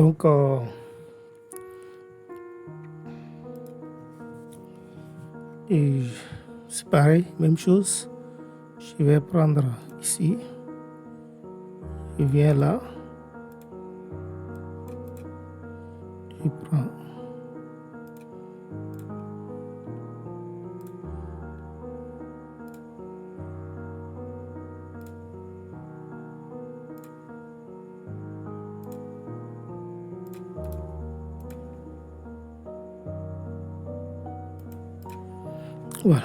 Donc, et c'est pareil, même chose. Je vais prendre ici. Je viens là. Je prends. Voilà.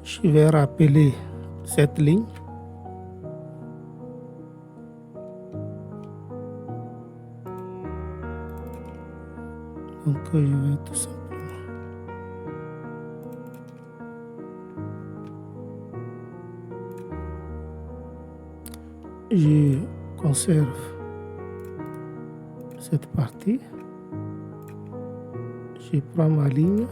Je vais rappeler cette ligne. Donc, je vais tout simplement. Je conserve cette partie. Je prends ma ligne.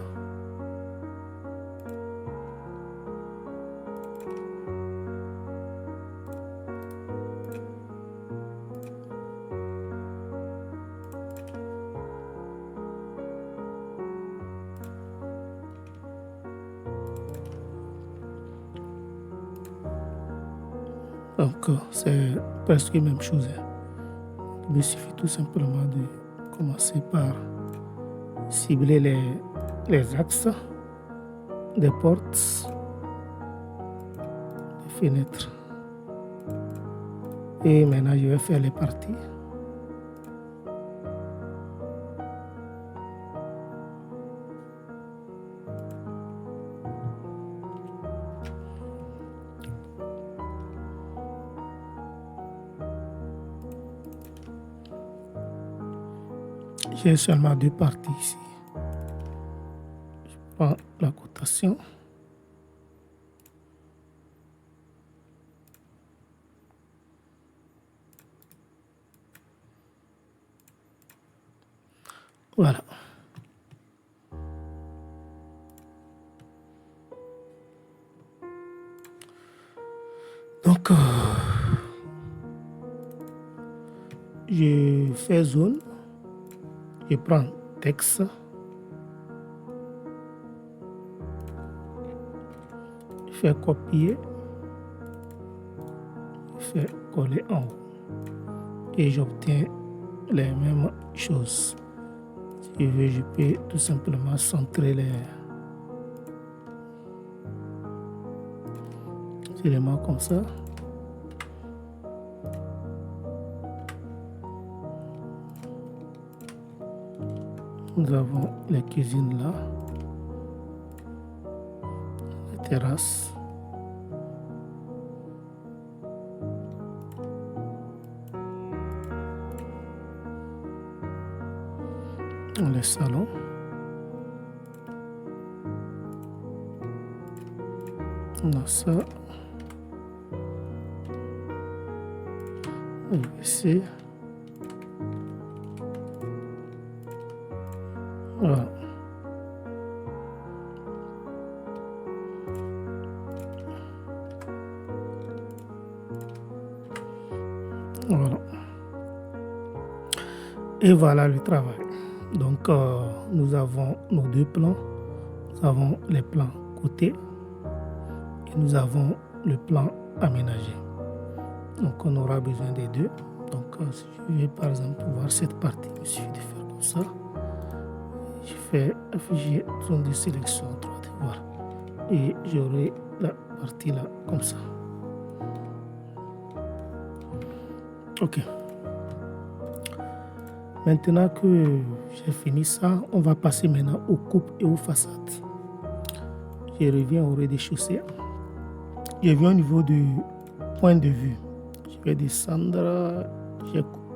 Donc, c'est presque la même chose. Il suffit tout simplement de commencer par cibler les axes des portes, des fenêtres. Et maintenant, je vais faire les parties. J'ai seulement deux parties ici. Je prends la cotation. Voilà. Donc, je fais zone. Je prends texte. Je fais copier. Je fais coller en haut. Et j'obtiens les mêmes choses. Si je veux, je peux tout simplement centrer les éléments comme ça. Nous avons les cuisines là, les terrasses. Les salons. On a ça. Le WC. Voilà. Voilà. Et voilà le travail. Donc, nous avons nos deux plans. Nous avons les plans côté et nous avons le plan aménagé. Donc, on aura besoin des deux. Donc, si je vais par exemple voir cette partie, il suffit de faire comme ça. Je fais afficher zone de sélection à droite. Voilà. Et j'aurai la partie là comme ça. Ok. Maintenant que j'ai fini ça, on va passer maintenant aux coupes et aux façades. Je reviens au rez-de-chaussée. Je viens au niveau du point de vue. Je vais descendre. Je coupe.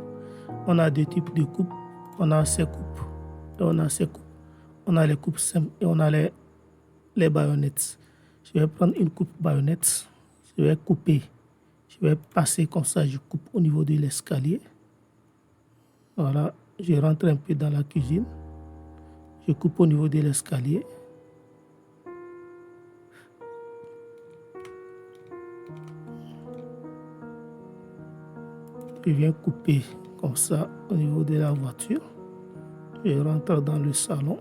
On a deux types de coupes. On a ces coupes et on a ces coupes. On a les coupes simples et on a les baïonnettes. Je vais prendre une coupe baïonnette. Je vais couper. Je vais passer comme ça. Je coupe au niveau de l'escalier. Voilà. Je rentre un peu dans la cuisine. Je coupe au niveau de l'escalier. je viens couper comme ça au niveau de la voiture. Je rentre dans le salon.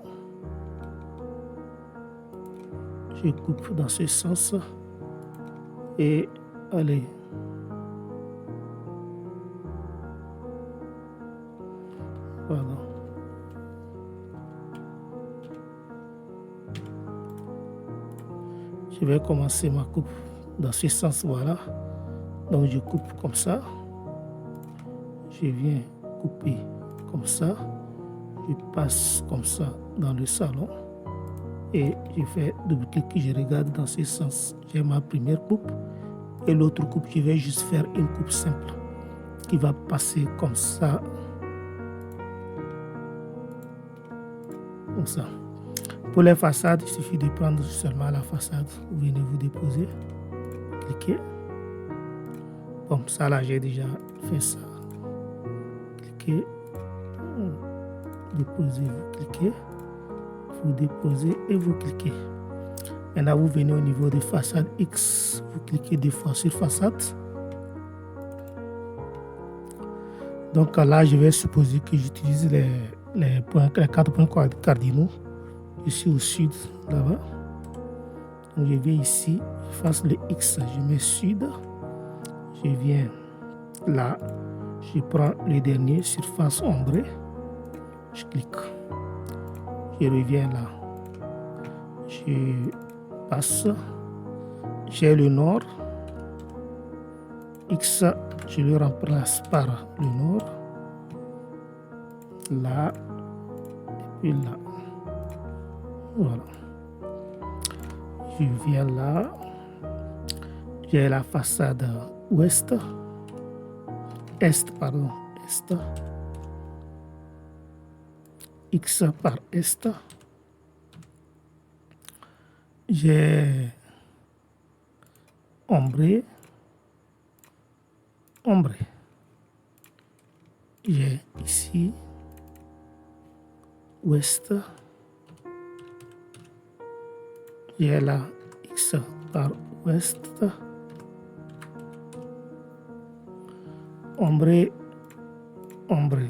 Je coupe dans ce sens. Et allez. Voilà. Je vais commencer ma coupe dans ce sens, voilà. Donc je coupe comme ça. Je viens couper comme ça. Je passe comme ça dans le salon. Et je fais double clic, je regarde dans ce sens. J'ai ma première coupe. Et l'autre coupe, je vais juste faire une coupe simple qui va passer comme ça. Comme ça. Pour les façades, il suffit de prendre seulement la façade. Vous venez vous déposer. Cliquez. Comme ça, là, j'ai déjà fait ça. Cliquez. Déposez, vous cliquez. Vous déposez et vous cliquez. Maintenant, vous venez au niveau de façade X. Vous cliquez deux fois sur façade. Donc là, je vais supposer que j'utilise les 4 points cardinaux. Ici au sud, là-bas. Donc je viens ici, je fasse le X, je mets sud. Je viens là, je prends le dernier, surface ombrée. Je clique. Je reviens là. Je passe. J'ai le nord. X, je le remplace par le nord. Là. Et puis là. Voilà. Je viens là. J'ai la façade ouest. Est, pardon. Est. X par est. J'ai ombré. Ombré. J'ai ici ouest. J'ai la X par ouest. Ombré. Ombré.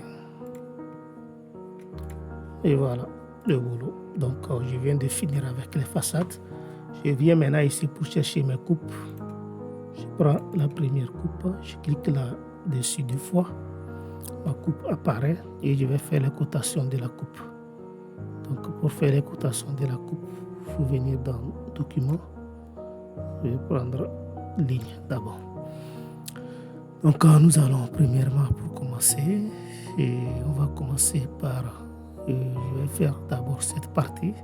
Et voilà le boulot. Donc je viens de finir avec les façades. Je viens maintenant ici pour chercher mes coupes. Je prends la première coupe, je clique là-dessus deux fois. Ma coupe apparaît et je vais faire les cotations de la coupe. Donc pour faire les cotations de la coupe, il faut venir dans document. Je vais prendre ligne d'abord. Donc nous allons premièrement pour commencer. Et on va commencer par je vais faire d'abord cette partie.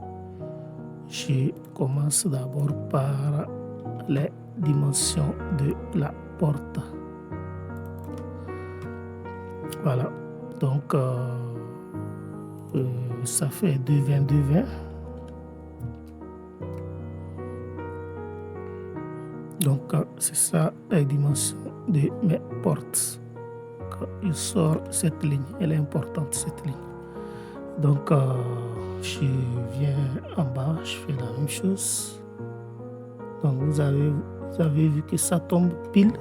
Je commence d'abord par les dimensions de la porte. Voilà. Donc ça fait 2,20, 2,20. Donc c'est ça la dimension de mes portes. Quand il sort cette ligne, elle est importante cette ligne. Donc je viens en bas, je fais la même chose. Donc vous avez vu que ça tombe pile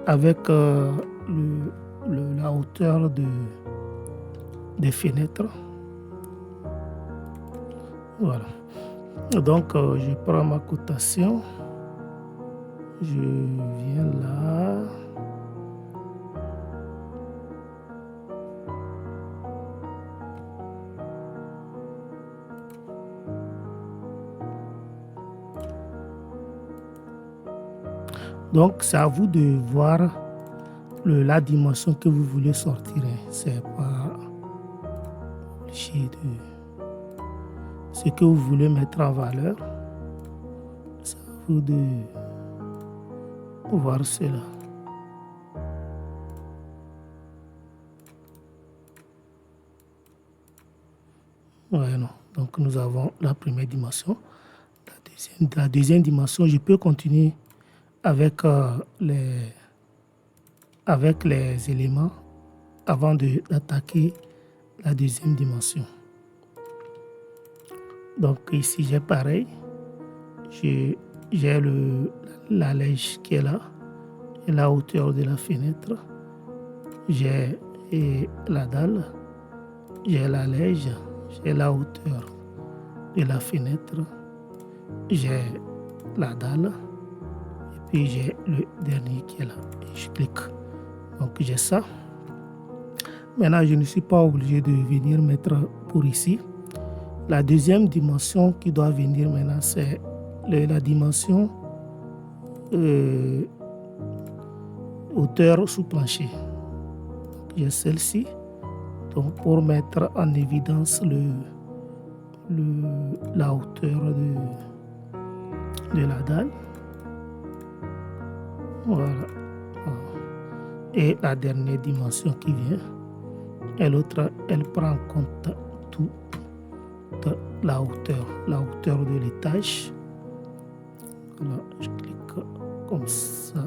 avec la hauteur des fenêtres. Voilà. Donc je prends ma cotation. Je viens là. Donc, c'est à vous de voir la dimension que vous voulez sortir. C'est pas obligé de... Ce que vous voulez mettre en valeur, c'est à vous de voir cela. Ouais, non. Donc, nous avons la première dimension. La deuxième dimension, je peux continuer avec les éléments avant d'attaquer la deuxième dimension. Donc ici j'ai pareil, j'ai la lèche qui est là et la hauteur de la fenêtre. j'ai la dalle, j'ai la lège, j'ai la hauteur de la fenêtre, j'ai la dalle et puis j'ai le dernier qui est là. Et je clique. Donc j'ai ça. Maintenant, je ne suis pas obligé de venir mettre pour ici. La deuxième dimension qui doit venir maintenant, c'est la dimension hauteur sous plancher. J'ai celle-ci. Donc pour mettre en évidence la hauteur de la dalle. Voilà. Et la dernière dimension qui vient. Et l'autre, elle prend en compte toute la hauteur de l'étage. Voilà, je clique comme ça.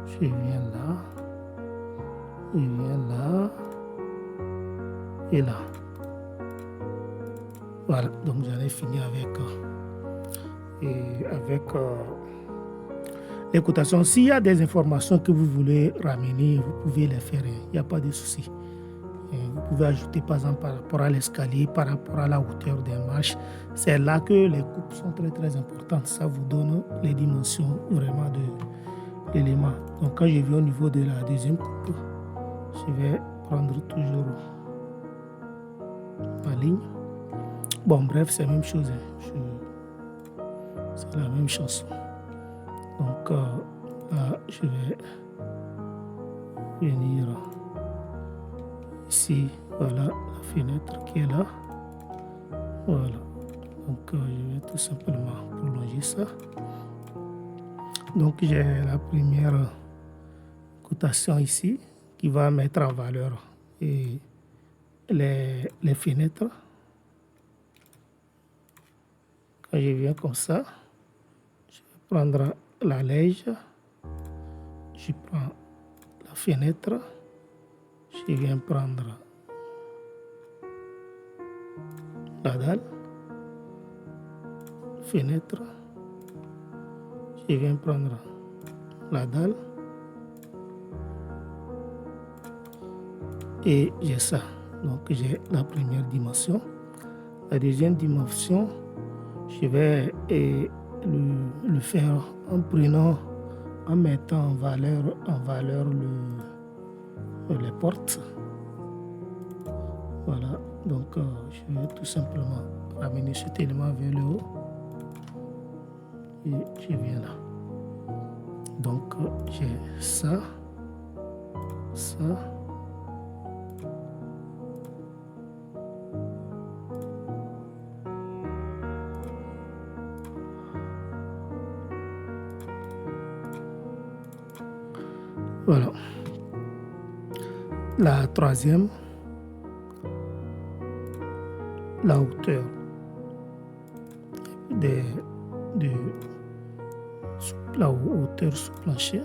Je viens là. Je viens là. Et là. Voilà, donc j'en ai fini avec l'écoutation. S'il y a des informations que vous voulez ramener, vous pouvez les faire. Il n'y a pas de souci. Vous pouvez ajouter par exemple par rapport à l'escalier, par rapport à la hauteur des marches. C'est là que les coupes sont très très importantes. Ça vous donne les dimensions vraiment de l'élément. Donc quand je vais au niveau de la deuxième coupe, je vais prendre toujours ma ligne. Bon bref, c'est la même chose. C'est la même chanson. Donc là, je vais venir ici, voilà la fenêtre qui est là. Voilà. Donc je vais tout simplement prolonger ça. Donc j'ai la première cotation ici qui va mettre en valeur et les fenêtres. Quand je viens comme ça, je vais prendre la lège, je prends la fenêtre, je viens prendre la dalle, fenêtre, je viens prendre la dalle et j'ai ça. Donc j'ai la première dimension. La deuxième dimension, je vais le faire en mettant en valeur les portes. Voilà, donc je vais tout simplement ramener cet élément vers le haut et je viens là. Donc j'ai ça. Voilà. La troisième, la hauteur la hauteur sous plancher.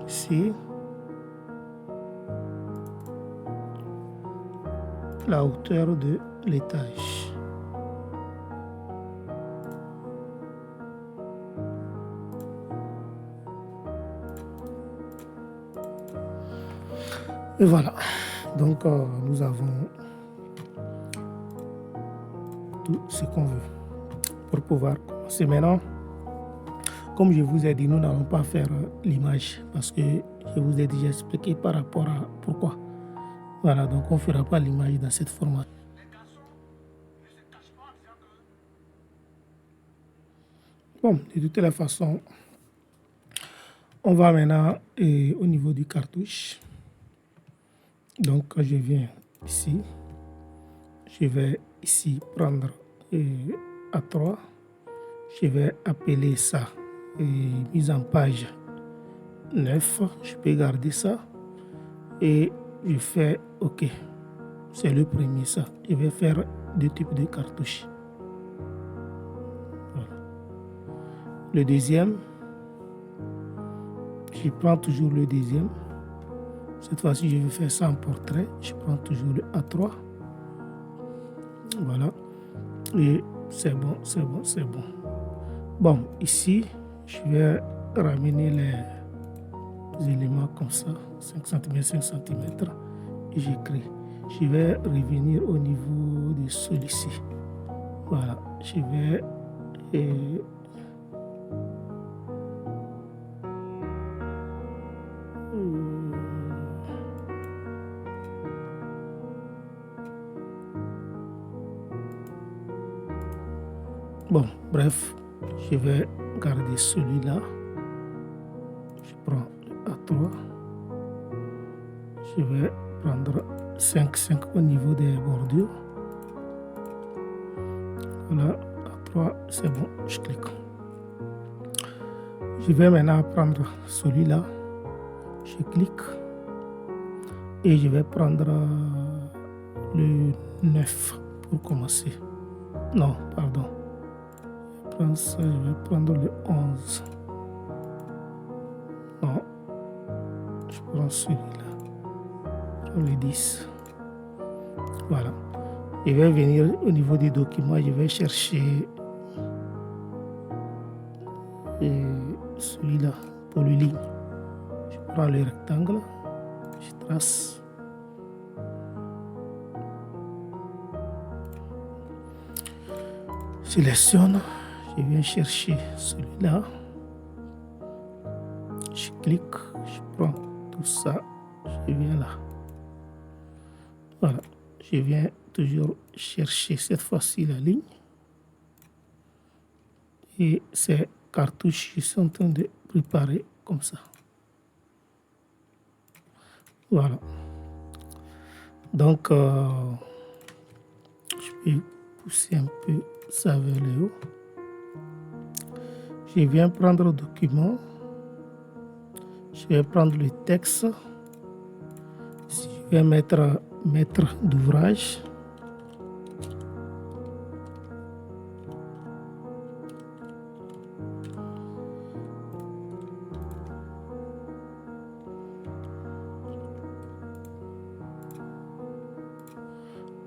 Ici, la hauteur de l'étage. Et voilà, donc nous avons tout ce qu'on veut pour pouvoir commencer. Maintenant, comme je vous ai dit, nous n'allons pas faire l'image parce que je vous ai déjà expliqué par rapport à pourquoi. Voilà, donc on ne fera pas l'image dans cette format. Bon, de toutes les façons, on va maintenant au niveau du cartouche. Donc, quand je viens ici, je vais ici prendre A3. Je vais appeler ça mise en page 9. Je peux garder ça. Et je fais OK. C'est le premier ça. Je vais faire deux types de cartouches. le deuxième. Je prends toujours le deuxième. Cette fois-ci, je vais faire ça en portrait. Je prends toujours le A3. Voilà. Et c'est bon, c'est bon, c'est bon. Bon, ici, je vais ramener les éléments comme ça, 5 cm, 5 cm. Et j'écris. Je vais revenir au niveau de celui-ci. Voilà. Je vais... Bon, bref, je vais garder celui-là. Je prends le A3. Je vais prendre 5 au niveau des bordures. Voilà, A3, c'est bon, je clique. Je vais maintenant prendre celui-là. Je clique. Et je vais prendre le 9 pour commencer. Non, pardon. Je vais prendre le 11. Non. Je prends celui-là. Je prends le 10. Voilà. Je vais venir au niveau des documents. Je vais chercher celui-là pour le ligne. Je prends le rectangle. Je trace. Je sélectionne. Je viens chercher celui-là. Je clique, je prends tout ça, je viens là. Voilà, je viens toujours chercher cette fois-ci la ligne. Et ces cartouches, je suis en train de préparer comme ça. Voilà. Donc, je peux pousser un peu ça vers le haut. Je viens prendre le document. Je vais prendre le texte. Je vais mettre maître d'ouvrage.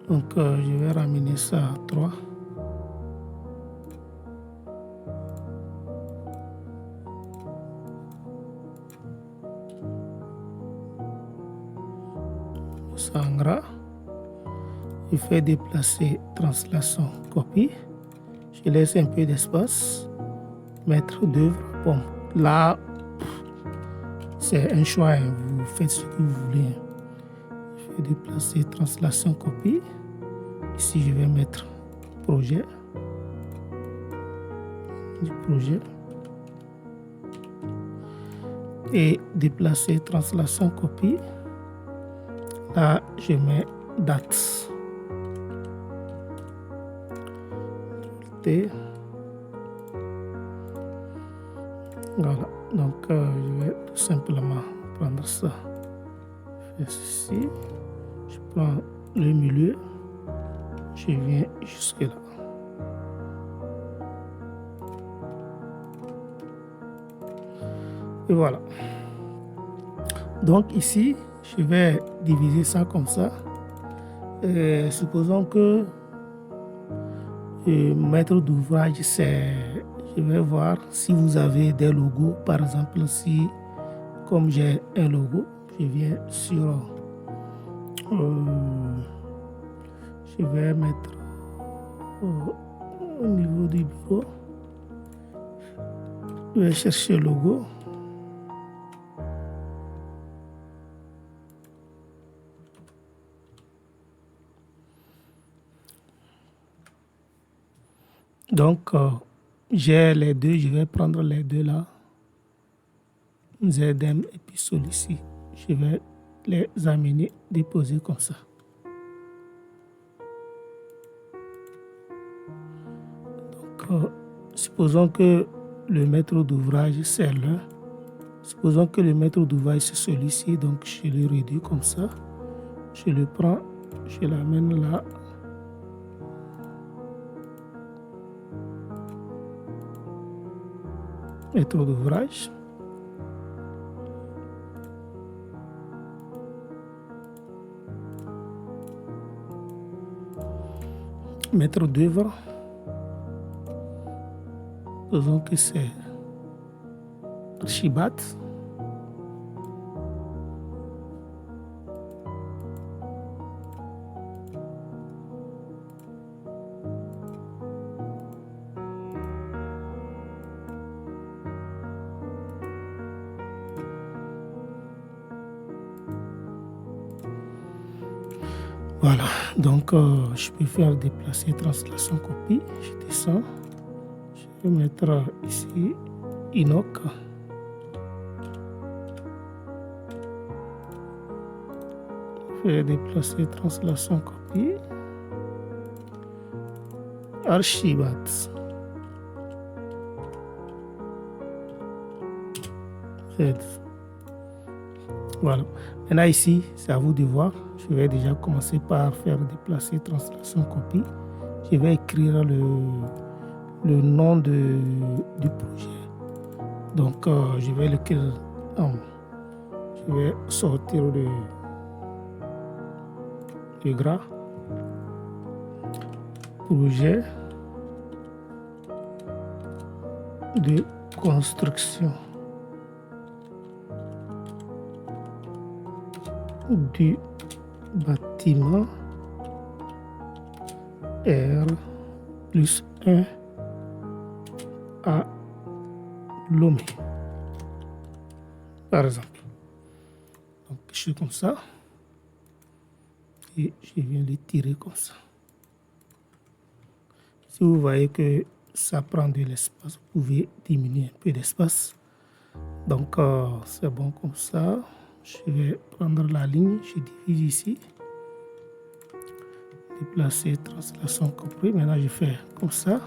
Donc, je vais ramener ça à 3. En gras. Je fais déplacer translation copie. Je laisse un peu d'espace. Maître d'œuvre. Bon, là, c'est un choix. Vous faites ce que vous voulez. Je fais déplacer translation copie. Ici, je vais mettre projet. Du projet. Et déplacer translation copie. Là, je mets date. Voilà. Donc, je vais tout simplement prendre ça. Je fais ceci. Je prends le milieu. Je viens jusque là. Et voilà. Donc, ici, je vais diviser ça comme ça. Supposons que maître d'ouvrage, c'est... Je vais voir si vous avez des logos. Par exemple, si, comme j'ai un logo, je viens sur... je vais mettre au niveau du bureau. Je vais chercher le logo. Donc, j'ai les deux, je vais prendre les deux là, ZM et puis celui-ci. Je vais les amener, déposer comme ça. Donc, supposons que le maître d'ouvrage c'est l'un. Supposons que le maître d'ouvrage c'est celui-ci, donc je le réduis comme ça. Je le prends, je l'amène là. maître d'ouvrage. Maître d'œuvre. Disons que c'est archibald. Voilà, donc je peux faire déplacer, translation, copie. Je descends. Je vais mettre ici Inoc. Je vais déplacer, translation, copie. Archibald. Voilà. Maintenant ici, c'est à vous de voir. Je vais déjà commencer par faire déplacer, translation, copie. Je vais écrire le nom du projet. Donc, je vais l'écrire. Je vais sortir le gras. Projet de construction du bâtiment R+1 à Lomé, par exemple. Donc, je fais comme ça et je viens le tirer comme ça. Si vous voyez que ça prend de l'espace, vous pouvez diminuer un peu d'espace. Donc, c'est bon comme ça. Je vais prendre la ligne, je divise ici. Déplacer, translation, compris. Maintenant, je fais comme ça.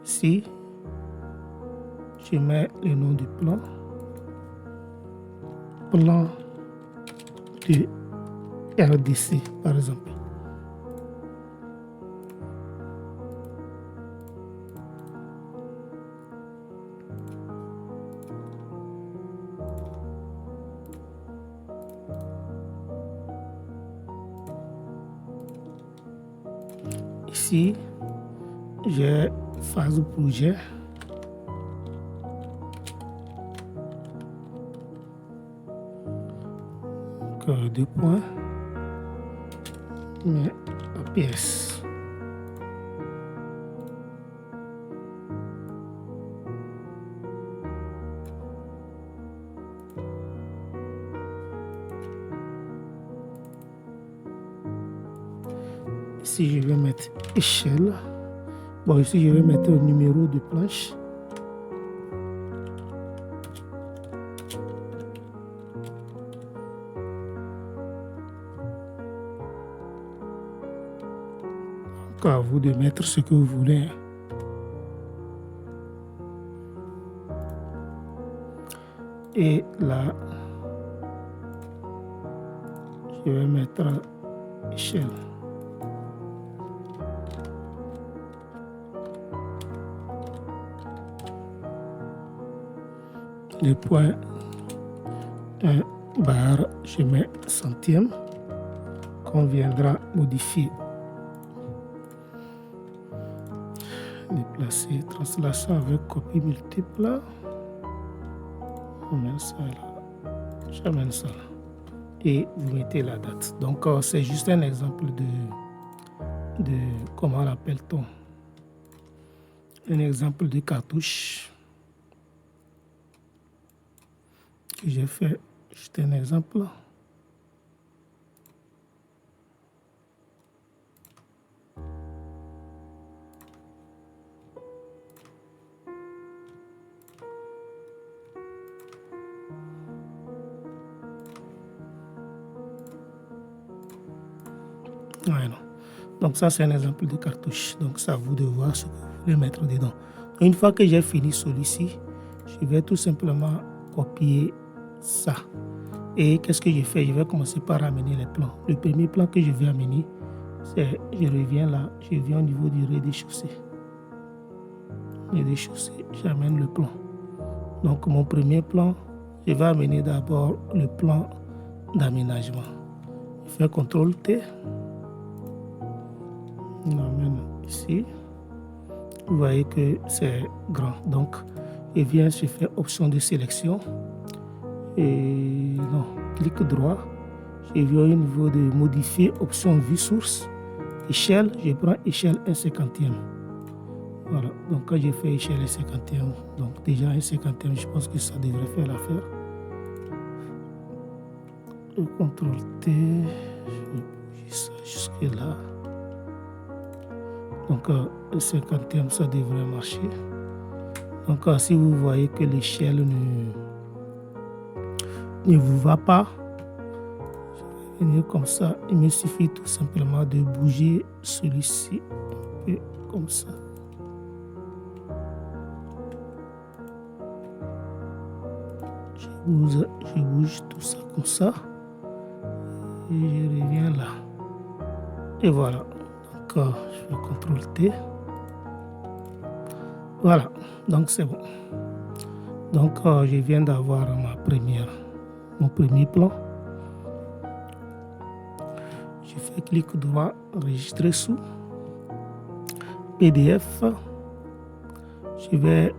Ici, je mets le nom du plan. Plan de RDC, par exemple. Ici, j'ai phase du projet. Donc, 2 points. Mais APS. Ici, je vais mettre échelle. Bon, ici, je vais mettre le numéro de planche. Donc, à vous de mettre ce que vous voulez. Et là, je vais mettre échelle. Le point 1 barre, je mets centième qu'on viendra modifier. Déplacer, translation avec copie multiple. On met ça là. J'amène ça là. Et vous mettez la date. Donc, c'est juste un exemple de comment l'appelle-t-on? Un exemple de cartouche que j'ai fait. Juste un exemple. Voilà. Donc ça, c'est un exemple de cartouche. Donc c'est à vous de voir ce que vous voulez mettre dedans. Une fois que j'ai fini celui-ci, je vais tout simplement copier ça. Et qu'est-ce que je fais? Je vais commencer par amener les plans. Le premier plan que je vais amener, Je reviens là, je viens au niveau du rez-de-chaussée. Rez-de-chaussée, j'amène le plan. Donc mon premier plan, je vais amener d'abord le plan d'aménagement. Je fais CTRL T. On amène ici. Vous voyez que c'est grand. Donc, je viens, je fais option de sélection. Et non, clic droit. Je viens au niveau de modifier option vue source. Échelle, je prends échelle 1/50. Voilà, donc quand j'ai fait échelle 1/50, donc déjà 1/50, je pense que ça devrait faire l'affaire. CTRL T, je bouge ça jusque là. Donc 1/50, ça devrait marcher. Donc si vous voyez que l'échelle ne vous va pas, je vais venir comme ça. Il me suffit tout simplement de bouger celui-ci un peu comme ça. Je bouge tout ça comme ça. Et je reviens là. Et voilà. Donc je fais CTRL T. Voilà. Donc c'est bon. Donc je viens d'avoir mon premier plan. Je fais clic droit, enregistrer sous PDF. Je vais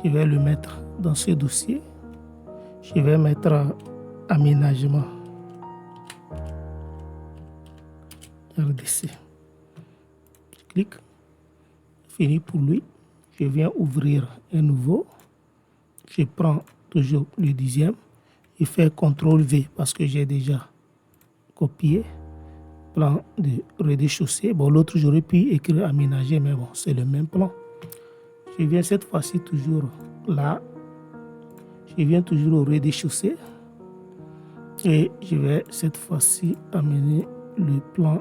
le mettre dans ce dossier. Je vais mettre aménagement RDC. Je clique. Fini pour lui. Je viens ouvrir un nouveau. Je prends toujours le 10e. Je fais CTRL V parce que j'ai déjà copié. Plan de rez-de-chaussée. Bon, l'autre, j'aurais pu écrire aménager, mais bon, c'est le même plan. Je viens cette fois-ci toujours là. Je viens toujours au rez-de-chaussée. Et je vais cette fois-ci amener le plan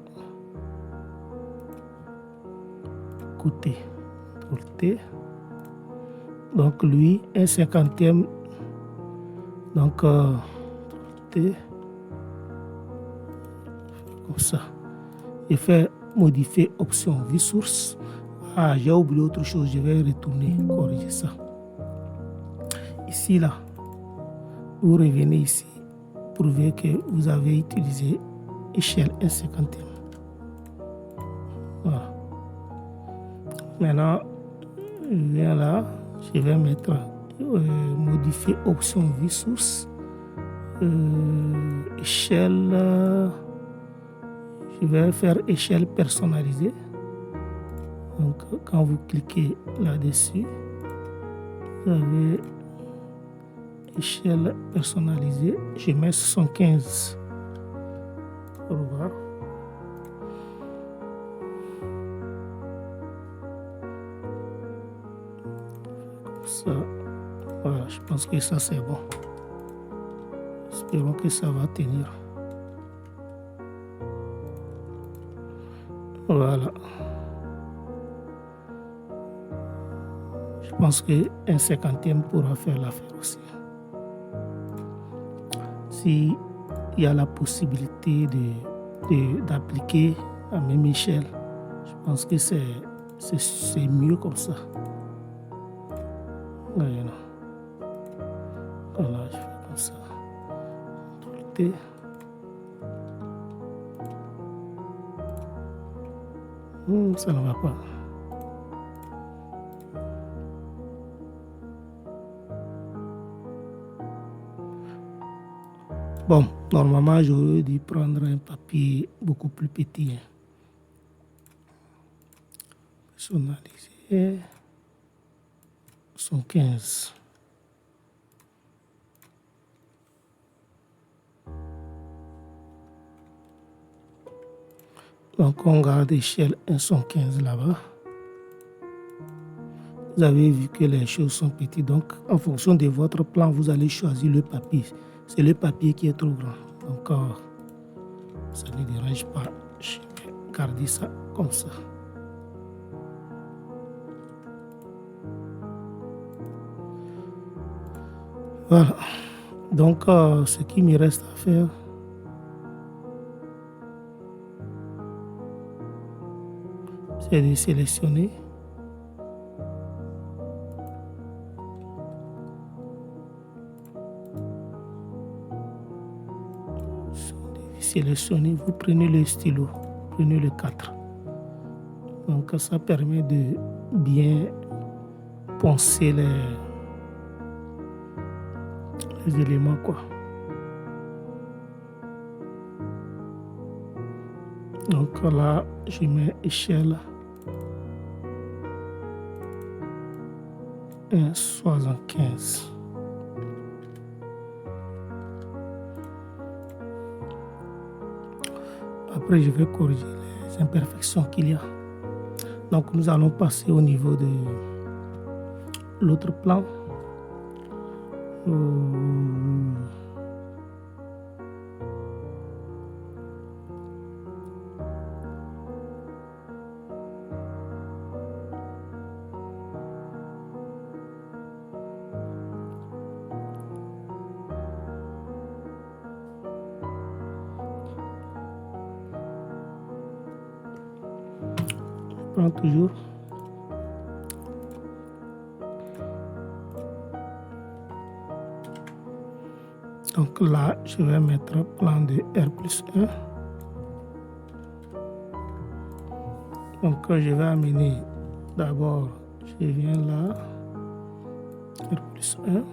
côté. CTRL-T. Donc lui, 1/50. Donc T. Comme ça. Je fais modifier option vue source. Ah, j'ai oublié autre chose. Je vais retourner corriger ça. Ici, là, vous revenez ici. Prouvez que vous avez utilisé échelle 1/50. Voilà. Maintenant, je viens là. Je vais mettre modifier option vue source. Échelle. Je vais faire échelle personnalisée. Donc, quand vous cliquez là-dessus, vous avez échelle personnalisée. Je mets 75. Au revoir. Comme ça. Voilà, je pense que ça c'est bon. Espérons que ça va tenir. Voilà. Je pense que 1/50 pourra faire l'affaire aussi. Si il y a la possibilité d'appliquer la même échelle, je pense que c'est mieux comme ça. Voilà, je fais comme ça. T. Ça ne va pas. Bon, normalement, j'aurais dû prendre un papier beaucoup plus petit. Personnalisé. 115. Donc, on garde l'échelle 115 là-bas. Vous avez vu que les choses sont petites. Donc, en fonction de votre plan, vous allez choisir le papier. C'est le papier qui est trop grand. Donc, ça ne dérange pas. Je vais garder ça comme ça. Voilà. Donc, ce qui me reste à faire, et de sélectionner. Sélectionnez, vous prenez le stylo, prenez le 4. Donc ça permet de bien poncer les éléments quoi. Donc là, je mets échelle 1,75. Après, je vais corriger les imperfections qu'il y a. Donc, nous allons passer au niveau de l'autre plan. Je prends toujours. Donc là, je vais mettre plan de R+1. Donc je vais amener d'abord, je viens là, R+1.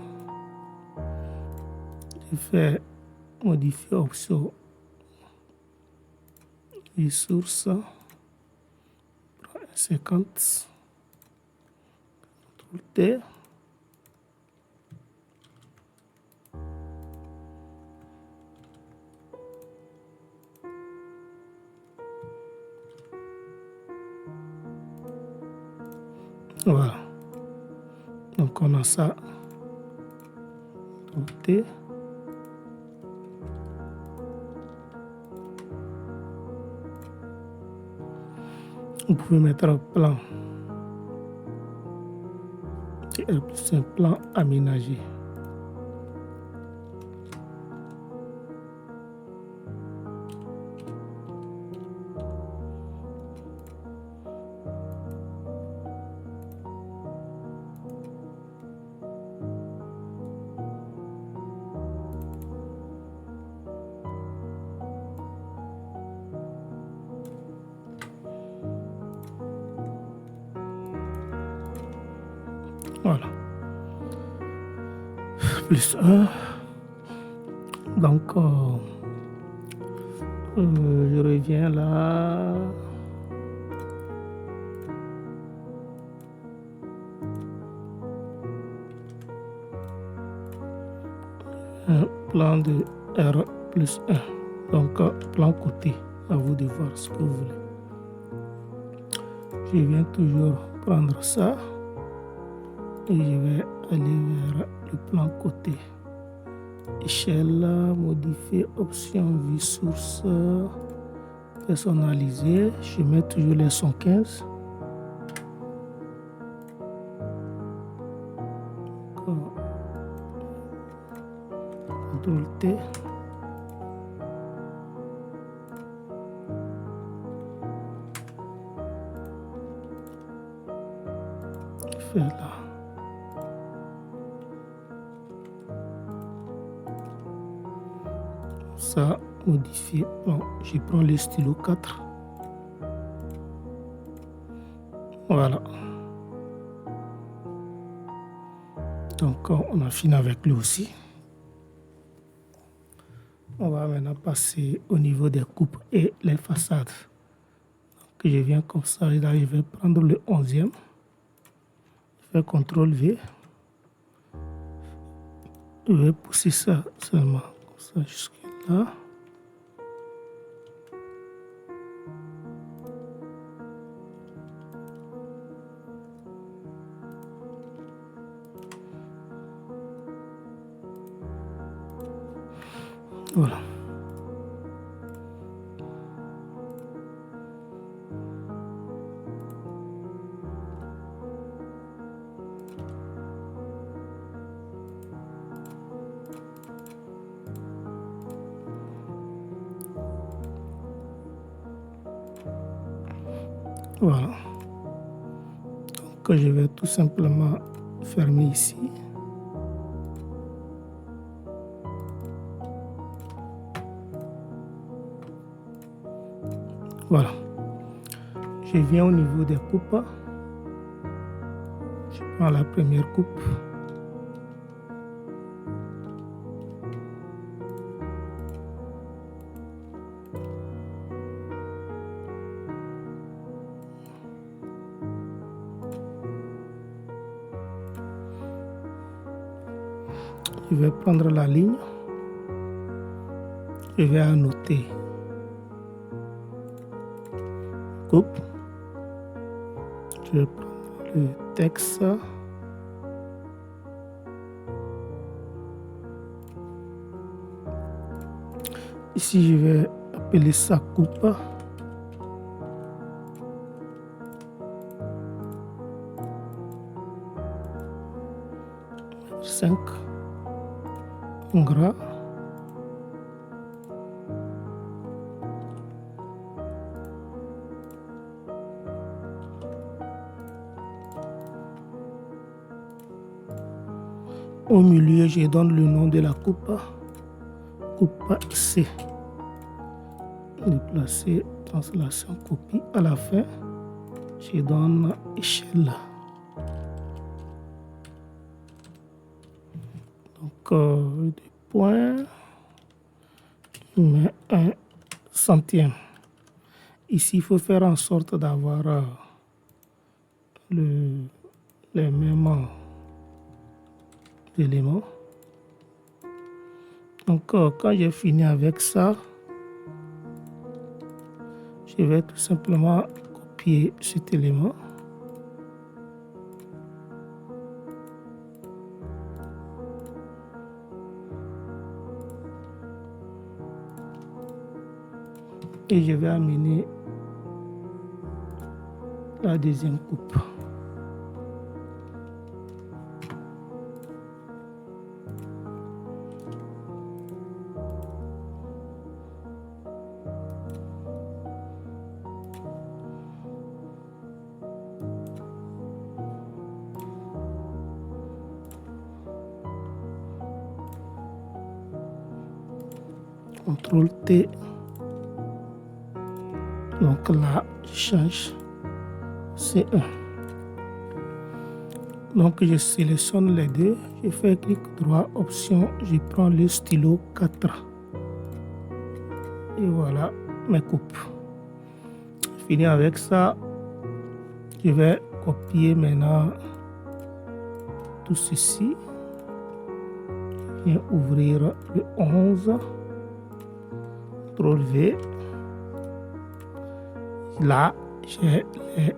Je fais modifier option ressources, 50, CTRL T. Voilà. Donc on a ça. T. Vous pouvez mettre un plan. C'est un plan aménagé. Voilà. +1. Donc, je reviens là. Un plan de R+1. Donc, plan côté. À vous de voir ce que vous voulez. Je viens toujours prendre ça. Et je vais aller vers le plan côté. Échelle, modifier, option, vue source, personnaliser. Je mets toujours les 115. CTRL T. Je fais là. Ça, modifier. Bon, je prends le stylo 4. Voilà. Donc, on a fini avec lui aussi. On va maintenant passer au niveau des coupes et les façades. Donc, je viens comme ça. Et là, je vais prendre le 11e. Je fais CTRL V. Je vais pousser ça seulement. Comme ça, jusque là. Voilà. Voilà. Donc je vais tout simplement fermer ici. Voilà. Je viens au niveau des coupes. Je prends la première coupe. Je vais prendre la ligne. Je vais annoter coupe. Je vais prendre le texte. Ici, je vais appeler ça coupe. Cinq gras. Au milieu, je donne le nom de la coupe. Coupe C. Déplacer, translation, copie. À la fin, je donne échelle. Donc, des points. Je mets 1 centième. Ici, il faut faire en sorte d'avoir les mêmes éléments. Donc, quand j'ai fini avec ça, je vais tout simplement copier cet élément. Et je vais amener la deuxième coupe. CTRL T. Donc là, je change C1. Donc je sélectionne les deux, je fais clic droit, option, je prends le stylo 4. Et voilà mes coupes. Fini avec ça, je vais copier maintenant tout ceci. Je viens ouvrir le 11. CTRL V. Là, j'ai les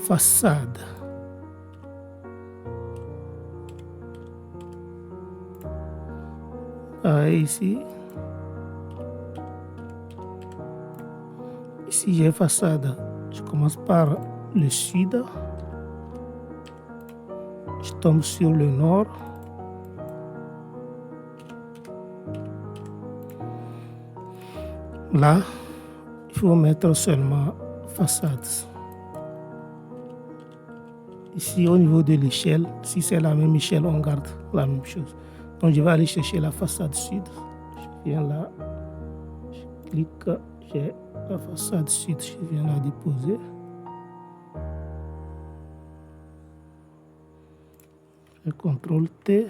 façades. Ici. Ici, j'ai façade. Je commence par le sud. Je tombe sur le nord. Là, il faut mettre seulement façade. Ici, au niveau de l'échelle, si c'est la même échelle, on garde la même chose. Donc, je vais aller chercher la façade sud. Je viens là, je clique, j'ai la façade sud, je viens la déposer. Je CTRL T.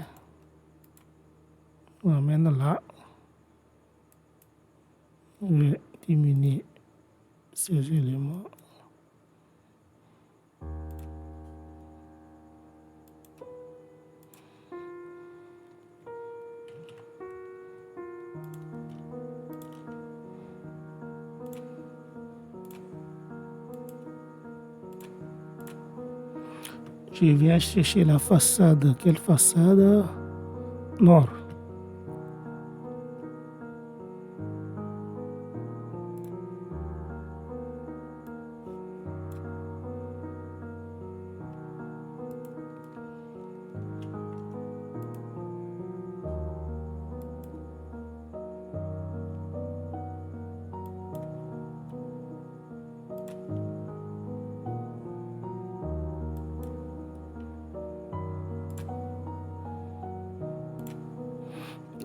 On amène là. Je vais diminuer ces éléments. Je viens chercher la façade. Quelle façade? Nord.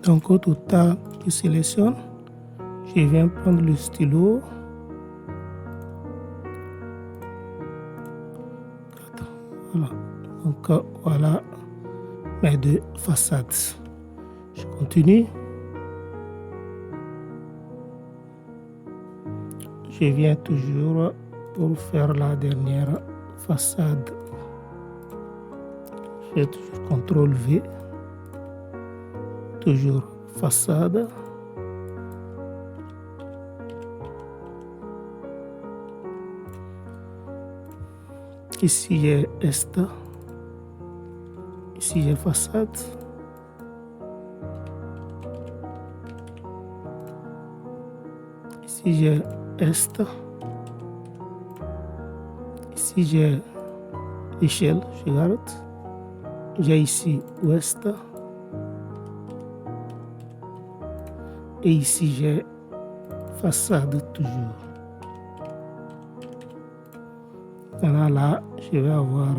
Donc au total, je sélectionne, je viens prendre le stylo. Voilà. Donc voilà mes deux façades. Je continue. Je viens toujours pour faire la dernière façade. Je fais toujours CTRL V. Toujours façade. Ici j'ai est. Ici j'ai façade. Ici j'ai est. Ici j'ai échelle, je regarde. J'ai ici ouest. Et ici j'ai façade toujours. Maintenant là, je vais avoir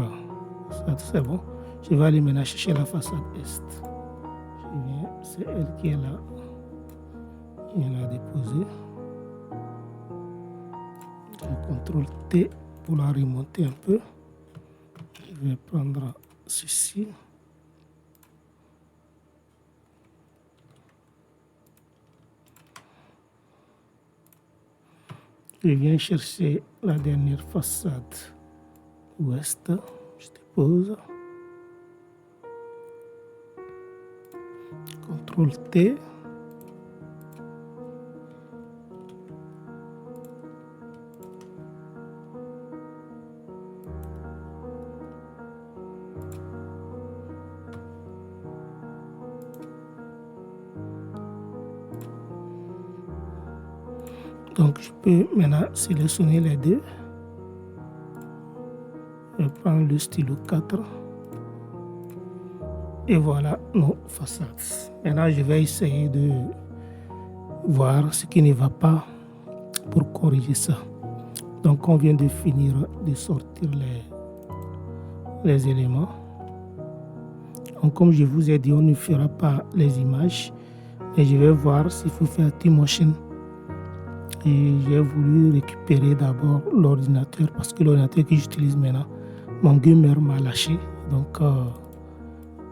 ça, c'est bon. Je vais aller maintenant chercher la façade est. Je viens, c'est elle qui est là. Je viens la déposer. Je contrôle T pour la remonter un peu. Je vais prendre ceci. Je viens chercher la dernière façade ouest. Je dépose. CTRL T. Donc je peux maintenant sélectionner les deux. Je prends le stylo 4. Et voilà nos façades. Maintenant je vais essayer de voir ce qui ne va pas pour corriger ça. Donc on vient de finir de sortir les éléments. Donc comme je vous ai dit, on ne fera pas les images. Et je vais voir s'il faut faire T-Motion. Et j'ai voulu récupérer d'abord l'ordinateur parce que l'ordinateur que j'utilise maintenant, mon gamer m'a lâché. Donc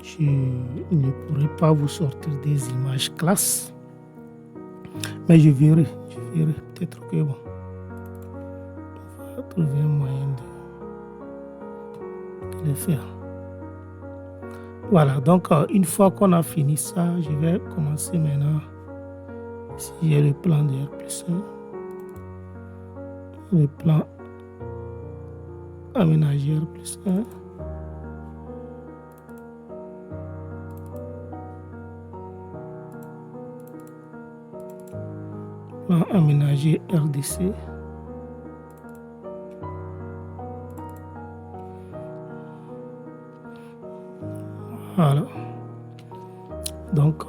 je ne pourrai pas vous sortir des images classe. Mais je verrai. Peut-être que bon, on va trouver un moyen de le faire. Voilà, donc une fois qu'on a fini ça, je vais commencer maintenant. Ici, j'ai le plan de R+1. Le plan aménagé R+1. Plan aménagé RDC. Voilà. Donc,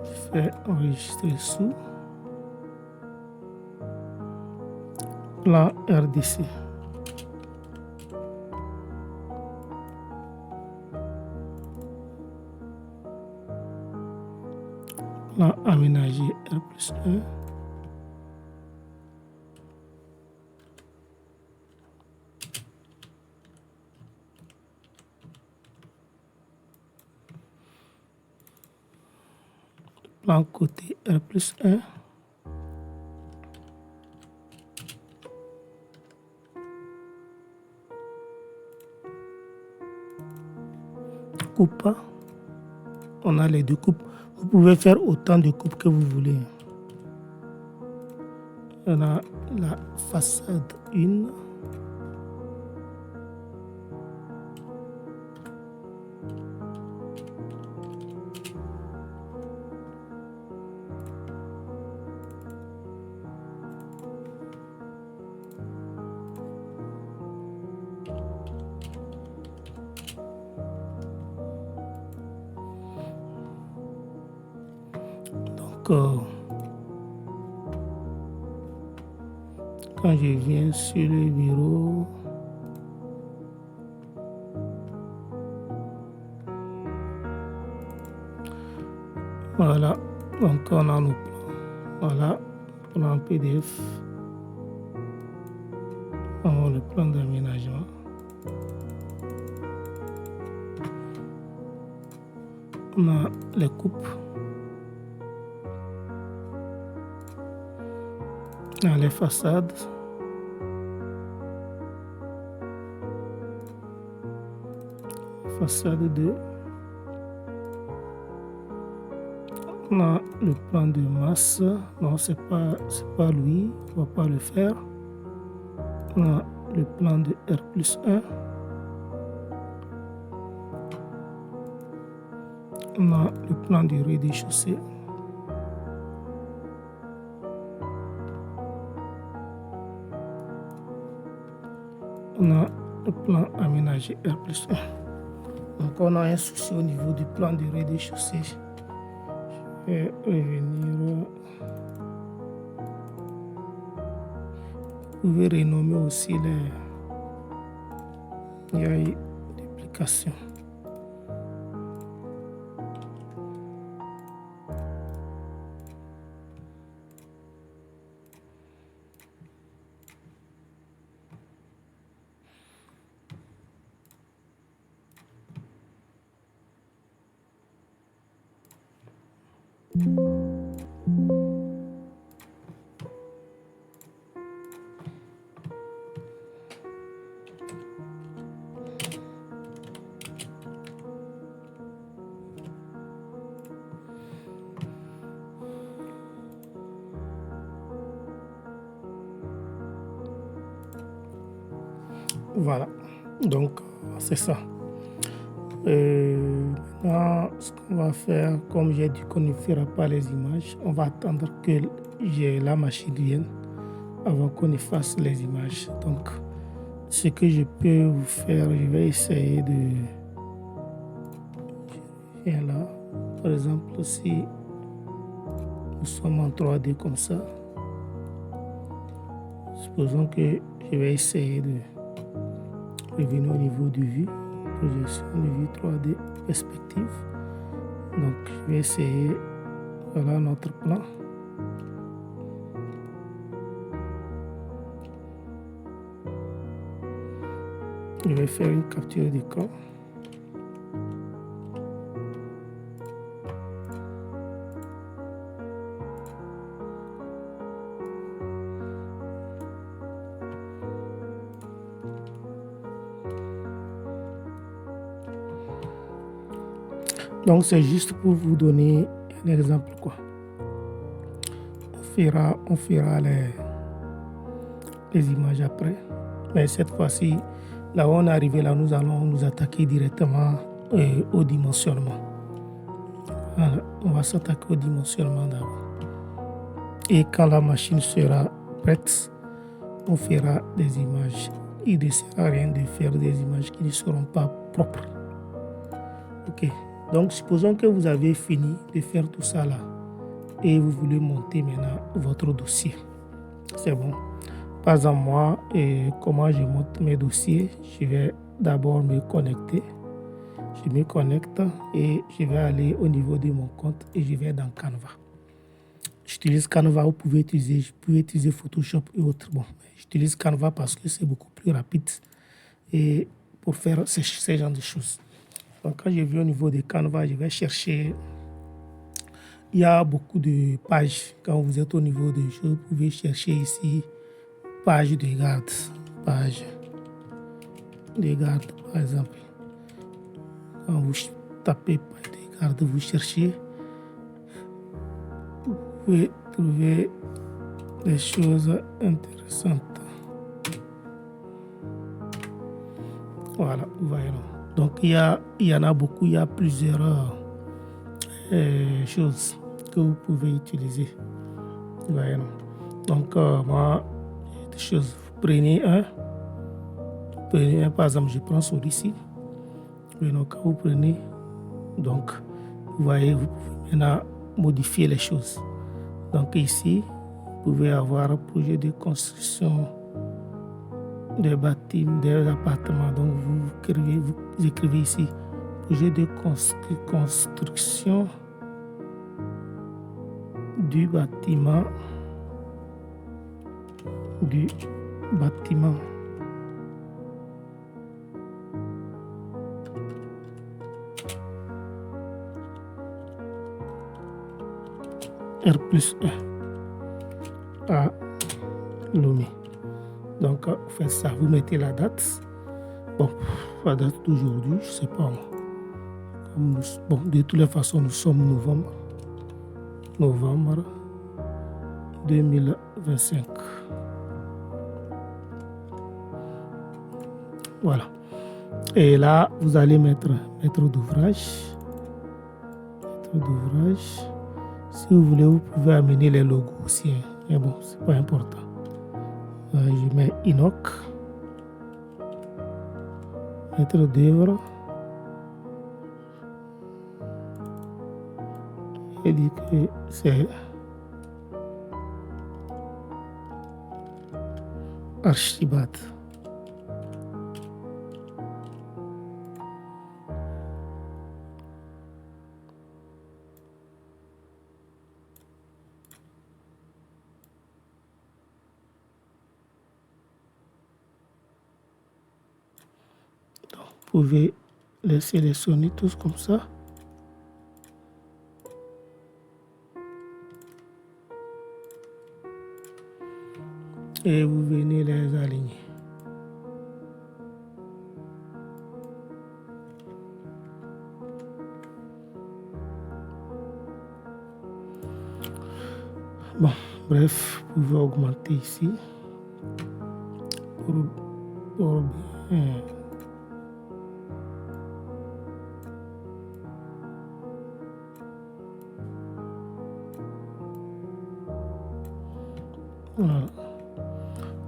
je fais enregistrer sous. Plan RDC. Plan aménagé R+1. Plan côté R+1. Coupe. On a les deux coupes. Vous pouvez faire autant de coupes que vous voulez. On a la façade 1. Donc, quand je viens sur le bureau, Voilà, donc on a nos plans. Voilà, plan PDF. On a le plan d'aménagement. On a les coupes. On a les façades. Façade 2. On a le plan de masse. Non, c'est pas lui. On va pas le faire. On a le plan de R+1. On a le plan du rez-de-chaussée. On a le plan aménagé R+1. Donc on a un souci au niveau du plan du rez-de-chaussée. Je vais revenir. Vous pouvez renommer aussi les. Il y a eu duplication. Voilà, donc c'est ça. Maintenant, ce qu'on va faire, comme j'ai dit qu'on ne fera pas les images, on va attendre que la machine vienne avant qu'on ne fasse les images. Donc, ce que je peux vous faire, je vais essayer de... Je viens là, par exemple, si nous sommes en 3D comme ça, supposons que je vais essayer de revenir au niveau de vue, projection de vue 3D, perspective. Donc je vais essayer, voilà notre plan. Je vais faire une capture d'écran. Donc c'est juste pour vous donner un exemple quoi. On fera les images après. Mais cette fois-ci, là où on est arrivé, là nous allons nous attaquer directement au dimensionnement. Voilà, on va s'attaquer au dimensionnement d'abord. Et quand la machine sera prête, on fera des images. Il ne sert à rien de faire des images qui ne seront pas propres. Ok. Donc, supposons que vous avez fini de faire tout ça là et vous voulez monter maintenant votre dossier. C'est bon. Pas exemple, moi, comment je monte mes dossiers, je vais d'abord me connecter. Je me connecte et je vais aller au niveau de mon compte et je vais dans Canva. J'utilise Canva, vous pouvez utiliser Photoshop et autres. Bon, j'utilise Canva parce que c'est beaucoup plus rapide et pour faire ces genres de choses. Donc, quand je viens au niveau de Canva, je vais chercher. Il y a beaucoup de pages. Quand vous êtes au niveau des choses, vous pouvez chercher ici page de garde. Page de garde, par exemple. Quand vous tapez page de garde, vous cherchez. Vous pouvez trouver des choses intéressantes. Voilà, vous voyez. Donc, il y en a beaucoup, il y a plusieurs choses que vous pouvez utiliser. Voyez, donc, moi, des choses, vous prenez un, par exemple, je prends celui-ci. Donc, quand vous prenez, donc, vous voyez, vous pouvez maintenant modifier les choses. Donc, ici, vous pouvez avoir un projet de construction des bâtiments, des appartements. Donc, vous écrivez ici projet de construction du bâtiment. R+1 à Lomé. Donc, vous faites ça, vous mettez la date. Bon, la date d'aujourd'hui, je sais pas moi. Bon, de toutes les façons, nous sommes novembre 2025. Voilà. Et là, vous allez mettre maître d'ouvrage. Si vous voulez, vous pouvez amener les logos aussi, hein. Mais bon, c'est pas important. Je mets Inoc. Maître d'œuvre. Je dis que c'est Archibald. Vous pouvez les sélectionner tous comme ça. Et vous venez les aligner. Bon, bref, vous pouvez augmenter ici pour bien. Voilà.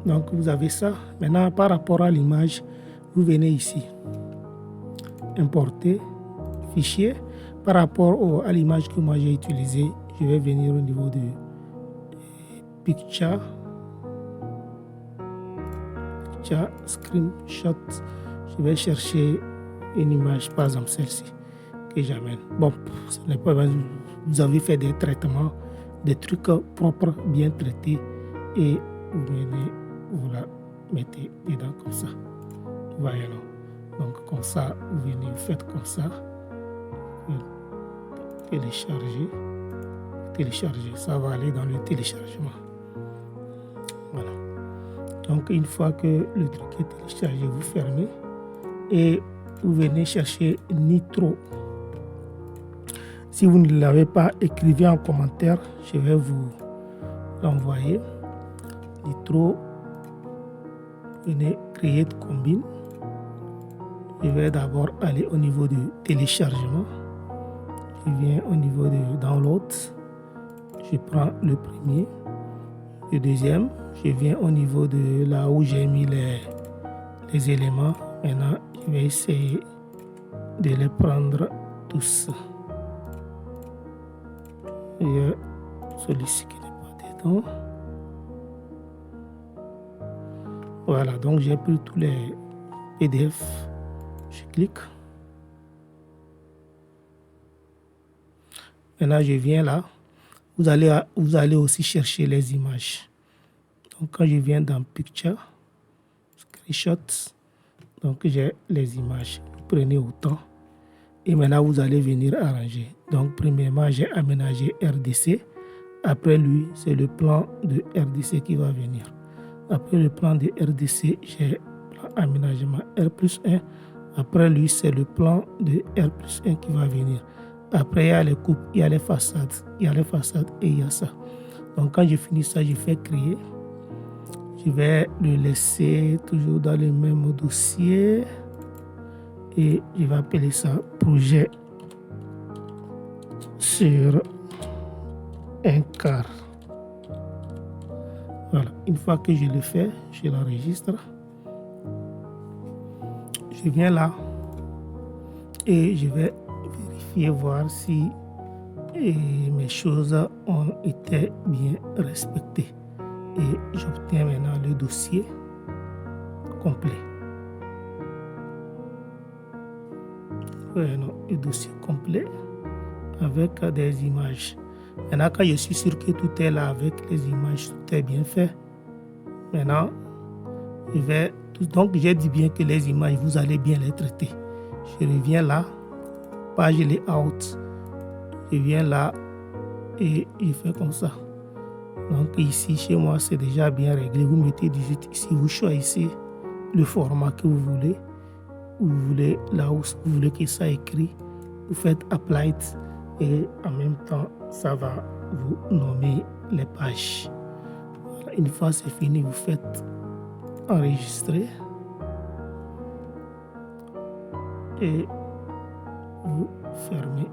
Donc vous avez ça. Maintenant, par rapport à l'image, vous venez ici, importer, fichier. Par rapport à l'image que moi j'ai utilisée, je vais venir au niveau de Picture, Screenshot. Je vais chercher une image, par exemple celle-ci, que j'amène. Bon, ce n'est pas, vous avez fait des traitements, des trucs propres, bien traités, et vous venez, vous la mettez dedans comme ça. Voyez, non? Donc comme ça, vous venez, vous faites comme ça. Télécharger, ça va aller dans le téléchargement. Voilà. Donc une fois que le truc est téléchargé, vous fermez et vous venez chercher Nitro. Si vous ne l'avez pas, écrivez en commentaire, je vais vous l'envoyer. Nitro, venez créer de combine. Je vais d'abord aller au niveau du téléchargement. Je viens au niveau de download. Je prends le premier. Le deuxième, je viens au niveau de là où j'ai mis les éléments. Maintenant, je vais essayer de les prendre tous. Il y a celui-ci qui n'est pas dedans. Voilà, donc j'ai pris tous les PDF. Je clique. Maintenant, je viens là. Vous allez aussi chercher les images. Donc, quand je viens dans Picture, Screenshot, donc j'ai les images. Vous prenez autant. Et maintenant, vous allez venir arranger. Donc, premièrement, j'ai aménagé RDC. Après lui, c'est le plan de RDC qui va venir. Après le plan de RDC, j'ai plan aménagement R+1. Après lui, c'est le plan de R+1 qui va venir. Après, il y a les coupes, il y a les façades. Il y a les façades et il y a ça. Donc, quand j'ai fini ça, je fais créer. Je vais le laisser toujours dans le même dossier. Et je vais appeler ça projet sur un quart. Voilà. Une fois que je le fais, je l'enregistre. Je viens là et je vais vérifier, voir si mes choses ont été bien respectées. Et j'obtiens maintenant le dossier complet. Le dossier complet avec des images. Maintenant, quand je suis sûr que tout est là avec les images, tout est bien fait, maintenant, donc j'ai dit bien que les images, vous allez bien les traiter. Je reviens là, page layout, je viens là et je fais comme ça. Donc ici, chez moi, c'est déjà bien réglé. Vous mettez 18 ici, vous choisissez le format que vous voulez là où vous voulez que ça écrit. Vous faites Apply et en même temps, ça va vous nommer les pages. Voilà. Une fois c'est fini, vous faites Enregistrer et vous fermez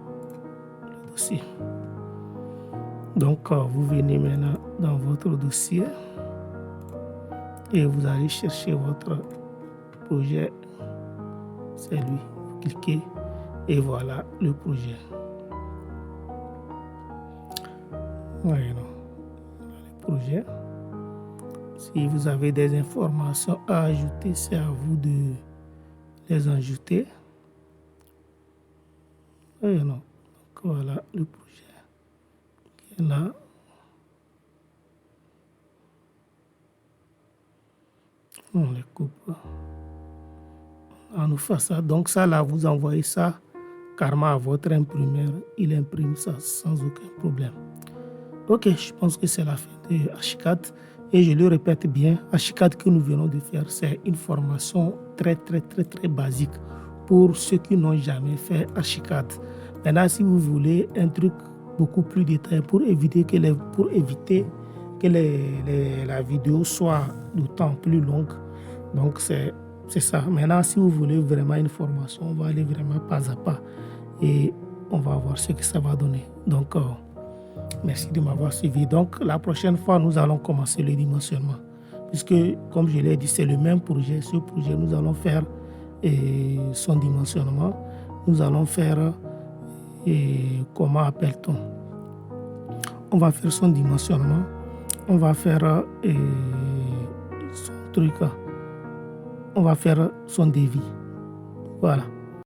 le dossier. Donc, vous venez maintenant dans votre dossier et vous allez chercher votre projet. C'est lui. Vous cliquez et voilà le projet. Voilà le projet. Si vous avez des informations à ajouter, c'est à vous de les ajouter. Et non. Donc, voilà le projet qui est là. On les coupe. On nous fait ça. Donc ça là, vous envoyez ça carrément à votre imprimeur. Il imprime ça sans aucun problème. Ok, je pense que c'est la fin de Archicad. Et je le répète bien, Archicad que nous venons de faire, c'est une formation très basique pour ceux qui n'ont jamais fait Archicad. Maintenant, si vous voulez un truc beaucoup plus détaillé pour éviter que la vidéo soit d'autant plus longue, donc c'est ça. Maintenant, si vous voulez vraiment une formation, on va aller vraiment pas à pas et on va voir ce que ça va donner. Donc, merci de m'avoir suivi. Donc, la prochaine fois, nous allons commencer le dimensionnement. Puisque, comme je l'ai dit, c'est le même projet. Ce projet, nous allons faire son dimensionnement. Nous allons faire, comment appelle-t-on? On va faire son dimensionnement. On va faire son truc. On va faire son devis. Voilà.